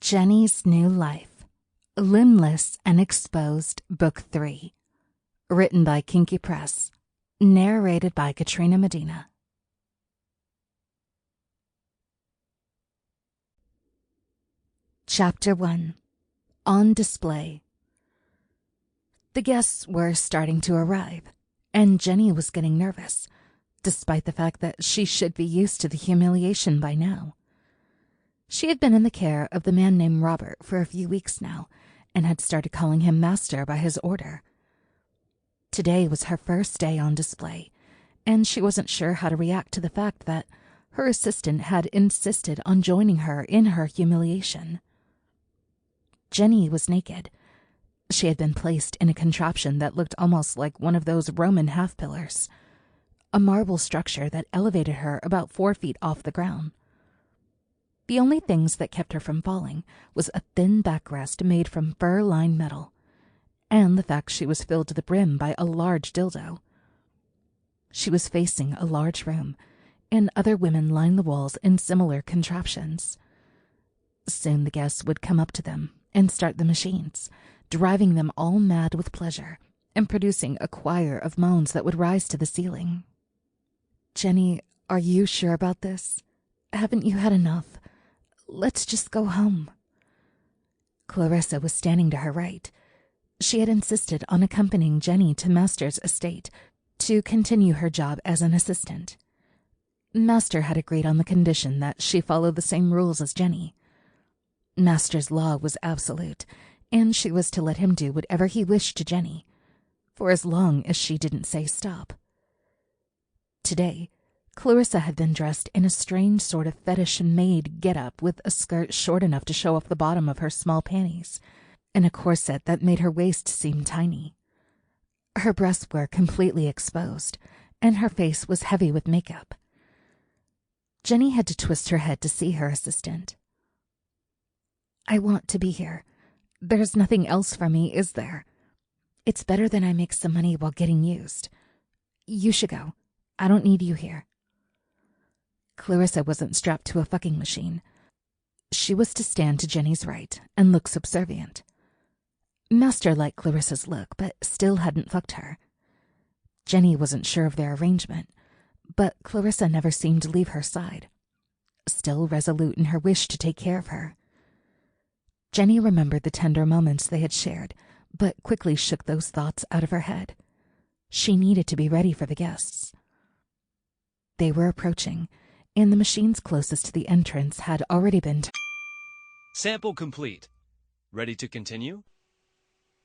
Jenny's New Life, Limbless and Exposed, Book 3. Written by Kinky Press. Narrated by Katrina Medina. Chapter 1. On Display. The guests were starting to arrive, and Jenny was getting nervous, despite the fact that she should be used to the humiliation by now. She had been in the care of the man named Robert for a few weeks now, and had started calling him Master by his order. Today was her first day on display, and she wasn't sure how to react to the fact that her assistant had insisted on joining her in her humiliation. Jenny was naked. She had been placed in a contraption that looked almost like one of those Roman half-pillars, a marble structure that elevated her about 4 feet off the ground. The only things that kept her from falling was a thin backrest made from fur-lined metal, and the fact she was filled to the brim by a large dildo. She was facing a large room, and other women lined the walls in similar contraptions. Soon the guests would come up to them and start the machines, driving them all mad with pleasure and producing a choir of moans that would rise to the ceiling. "Jenny, are you sure about this? Haven't you had enough? Let's just go home." Clarissa was standing to her right. She had insisted on accompanying Jenny to Master's estate to continue her job as an assistant. Master had agreed on the condition that she follow the same rules as Jenny. Master's law was absolute, and she was to let him do whatever he wished to Jenny, for as long as she didn't say stop. Today, Clarissa had been dressed in a strange sort of fetish maid get-up with a skirt short enough to show off the bottom of her small panties, and a corset that made her waist seem tiny. Her breasts were completely exposed, and her face was heavy with makeup. Jenny had to twist her head to see her assistant. "I want to be here. There's nothing else for me, is there? It's better than I make some money while getting used. You should go. I don't need you here." Clarissa wasn't strapped to a fucking machine. She was to stand to Jenny's right and look subservient. Master liked Clarissa's look, but still hadn't fucked her. Jenny wasn't sure of their arrangement, but Clarissa never seemed to leave her side, still resolute in her wish to take care of her. Jenny remembered the tender moments they had shared, but quickly shook those thoughts out of her head. She needed to be ready for the guests. They were approaching, and the machines closest to the entrance had already been Sample complete. Ready to continue?